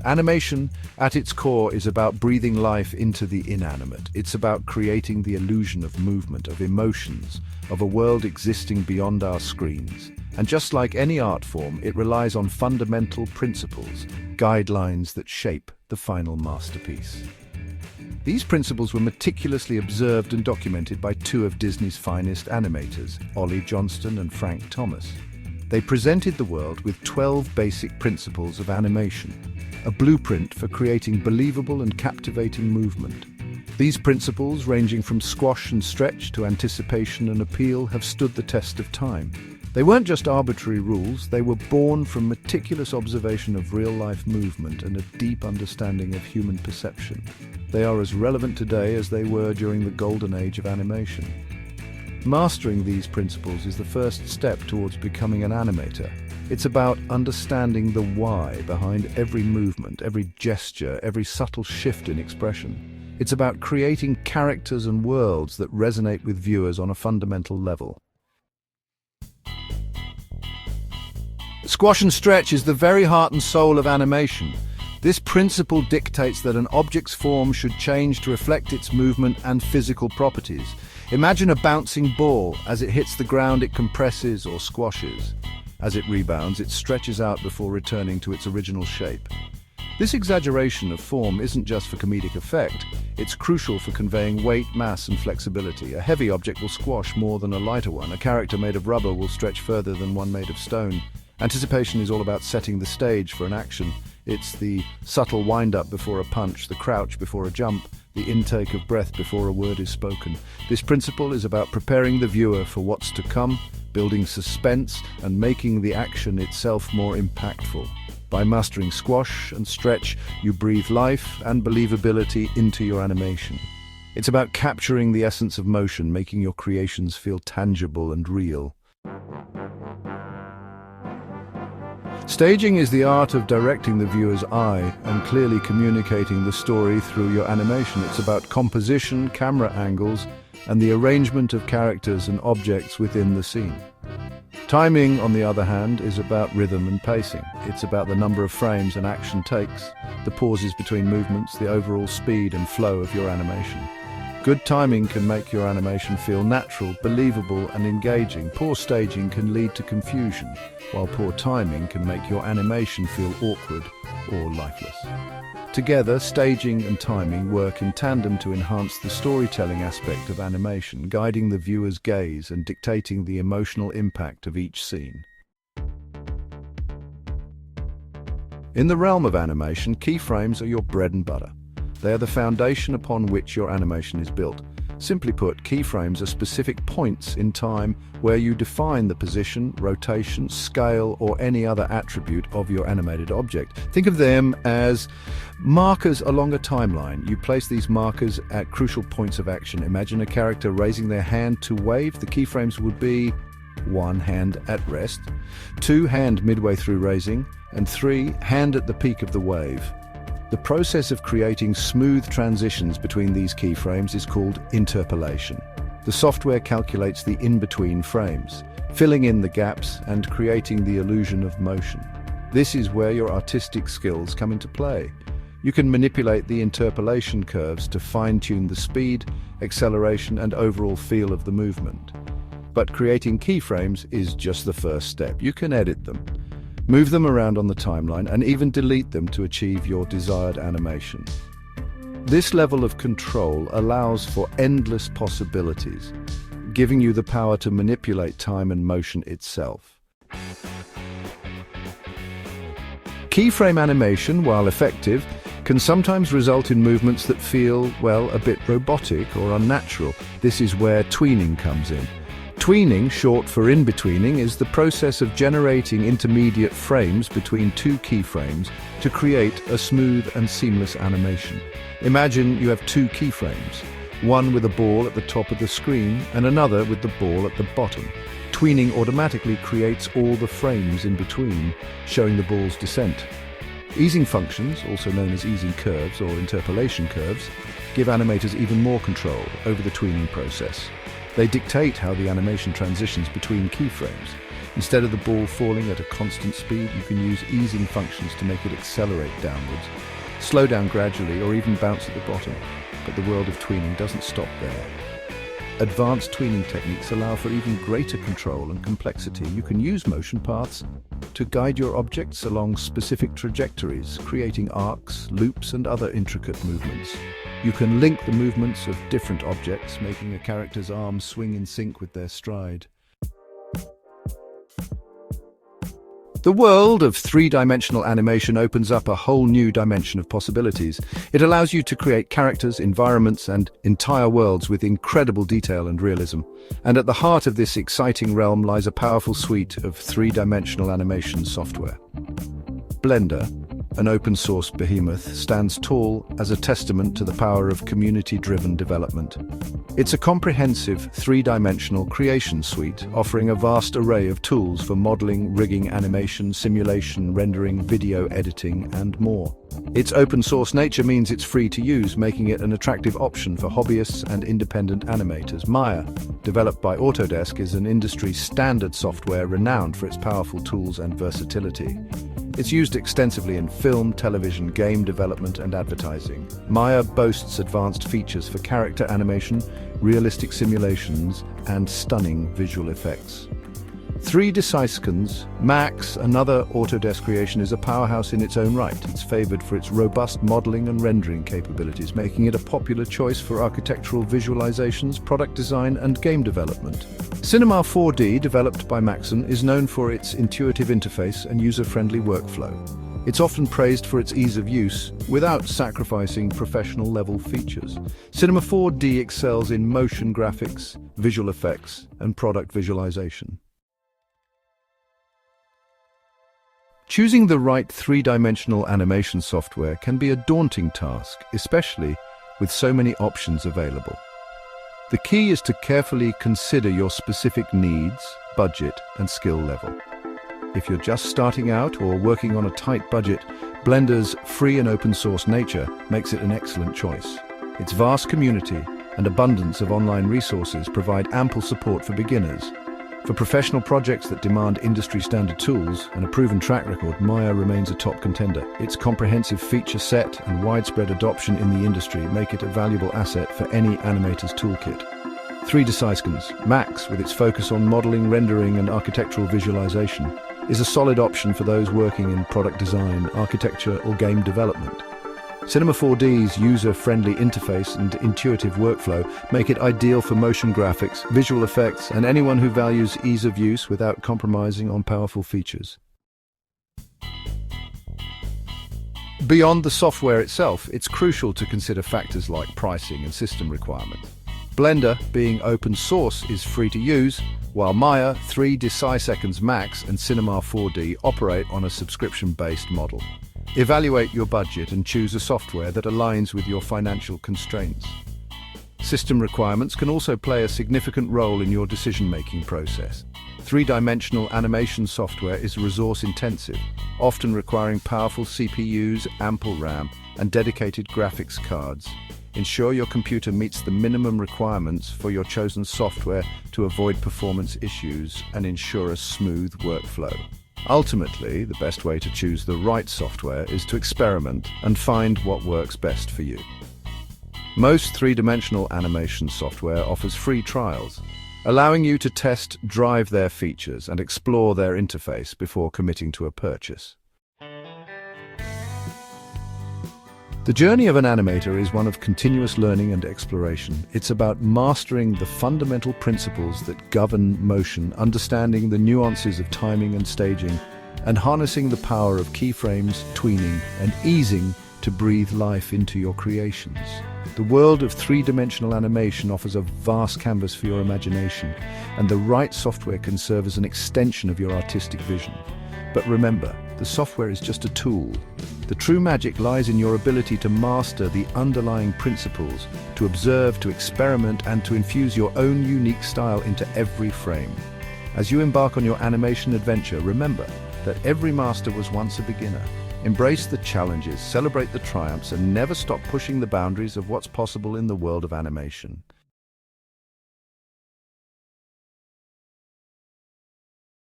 Animation, at its core, is about breathing life into the inanimate. It's about creating the illusion of movement, of emotions, of a world existing beyond our screens. And just like any art form, it relies on fundamental principles, guidelines that shape the final masterpiece. These principles were meticulously observed and documented by two of Disney's finest animators, Ollie Johnston and Frank Thomas. They presented the world with 12 basic principles of animation, a blueprint for creating believable and captivating movement. These principles, ranging from squash and stretch to anticipation and appeal, have stood the test of time. They weren't just arbitrary rules, they were born from meticulous observation of real-life movement and a deep understanding of human perception. They are as relevant today as they were during the golden age of animation. Mastering these principles is the first step towards becoming an animator. It's about understanding the why behind every movement, every gesture, every subtle shift in expression. It's about creating characters and worlds that resonate with viewers on a fundamental level. Squash and stretch is the very heart and soul of animation. This principle dictates that an object's form should change to reflect its movement and physical properties. Imagine a bouncing ball. As it hits the ground, it compresses or squashes. As it rebounds, it stretches out before returning to its original shape. This exaggeration of form isn't just for comedic effect. It's crucial for conveying weight, mass, and flexibility. A heavy object will squash more than a lighter one. A character made of rubber will stretch further than one made of stone. Anticipation is all about setting the stage for an action. It's the subtle wind-up before a punch, the crouch before a jump, the intake of breath before a word is spoken. This principle is about preparing the viewer for what's to come, building suspense, and making the action itself more impactful. By mastering squash and stretch, you breathe life and believability into your animation. It's about capturing the essence of motion, making your creations feel tangible and real. Staging is the art of directing the viewer's eye and clearly communicating the story through your animation. It's about composition, camera angles, and the arrangement of characters and objects within the scene. Timing, on the other hand, is about rhythm and pacing. It's about the number of frames an action takes, the pauses between movements, the overall speed and flow of your animation. Good timing can make your animation feel natural, believable, and engaging. Poor staging can lead to confusion, while poor timing can make your animation feel awkward or lifeless. Together, staging and timing work in tandem to enhance the storytelling aspect of animation, guiding the viewer's gaze and dictating the emotional impact of each scene. In the realm of animation, keyframes are your bread and butter. They are the foundation upon which your animation is built. Simply put, keyframes are specific points in time where you define the position, rotation, scale, or any other attribute of your animated object. Think of them as markers along a timeline. You place these markers at crucial points of action. Imagine a character raising their hand to wave. The keyframes would be 1. Hand at rest, 2. Hand midway through raising, and 3. Hand at the peak of the wave. The process of creating smooth transitions between these keyframes is called interpolation. The software calculates the in-between frames, filling in the gaps and creating the illusion of motion. This is where your artistic skills come into play. You can manipulate the interpolation curves to fine-tune the speed, acceleration, and overall feel of the movement. But creating keyframes is just the first step. You can edit them, move them around on the timeline, and even delete them to achieve your desired animation. This level of control allows for endless possibilities, giving you the power to manipulate time and motion itself. Keyframe animation, while effective, can sometimes result in movements that feel, well, a bit robotic or unnatural. This is where tweening comes in. Tweening, short for in-betweening, is the process of generating intermediate frames between two keyframes to create a smooth and seamless animation. Imagine you have two keyframes, one with a ball at the top of the screen and another with the ball at the bottom. Tweening automatically creates all the frames in between, showing the ball's descent. Easing functions, also known as easing curves or interpolation curves, give animators even more control over the tweening process. They dictate how the animation transitions between keyframes. Instead of the ball falling at a constant speed, you can use easing functions to make it accelerate downwards, slow down gradually, or even bounce at the bottom. But the world of tweening doesn't stop there. Advanced tweening techniques allow for even greater control and complexity. You can use motion paths to guide your objects along specific trajectories, creating arcs, loops, and other intricate movements. You can link the movements of different objects, making a character's arms swing in sync with their stride. The world of three-dimensional animation opens up a whole new dimension of possibilities. It allows you to create characters, environments, and entire worlds with incredible detail and realism. And at the heart of this exciting realm lies a powerful suite of three-dimensional animation software. Blender, an open-source behemoth, stands tall as a testament to the power of community-driven development. It's a comprehensive three-dimensional creation suite offering a vast array of tools for modeling, rigging, animation, simulation, rendering, video editing, and more. Its open-source nature means it's free to use, making it an attractive option for hobbyists and independent animators. Maya, developed by Autodesk, is an industry-standard software renowned for its powerful tools and versatility. It's used extensively in film, television, game development, and advertising. Maya boasts advanced features for character animation, realistic simulations, and stunning visual effects. 3D Syskins, Max, another Autodesk creation, is a powerhouse in its own right. It's favored for its robust modeling and rendering capabilities, making it a popular choice for architectural visualizations, product design, and game development. Cinema 4D, developed by Maxon, is known for its intuitive interface and user-friendly workflow. It's often praised for its ease of use, without sacrificing professional-level features. Cinema 4D excels in motion graphics, visual effects, and product visualization. Choosing the right three-dimensional animation software can be a daunting task, especially with so many options available. The key is to carefully consider your specific needs, budget, and skill level. If you're just starting out or working on a tight budget, Blender's free and open-source nature makes it an excellent choice. Its vast community and abundance of online resources provide ample support for beginners. For professional projects that demand industry-standard tools and a proven track record, Maya remains a top contender. Its comprehensive feature set and widespread adoption in the industry make it a valuable asset for any animator's toolkit. 3D Syskins, Max, with its focus on modeling, rendering, and architectural visualization, is a solid option for those working in product design, architecture, or game development. Cinema 4D's user-friendly interface and intuitive workflow make it ideal for motion graphics, visual effects, and anyone who values ease of use without compromising on powerful features. Beyond the software itself, it's crucial to consider factors like pricing and system requirements. Blender, being open source, is free to use, while Maya, 3D Syskins Max, and Cinema 4D operate on a subscription-based model. Evaluate your budget and choose a software that aligns with your financial constraints. System requirements can also play a significant role in your decision-making process. Three-dimensional animation software is resource-intensive, often requiring powerful CPUs, ample RAM, and dedicated graphics cards. Ensure your computer meets the minimum requirements for your chosen software to avoid performance issues and ensure a smooth workflow. Ultimately, the best way to choose the right software is to experiment and find what works best for you. Most three-dimensional animation software offers free trials, allowing you to test, drive their features, and explore their interface before committing to a purchase. The journey of an animator is one of continuous learning and exploration. It's about mastering the fundamental principles that govern motion, understanding the nuances of timing and staging, and harnessing the power of keyframes, tweening, and easing to breathe life into your creations. The world of three-dimensional animation offers a vast canvas for your imagination, and the right software can serve as an extension of your artistic vision. But remember, the software is just a tool. The true magic lies in your ability to master the underlying principles, to observe, to experiment, and to infuse your own unique style into every frame. As you embark on your animation adventure, remember that every master was once a beginner. Embrace the challenges, celebrate the triumphs, and never stop pushing the boundaries of what's possible in the world of animation.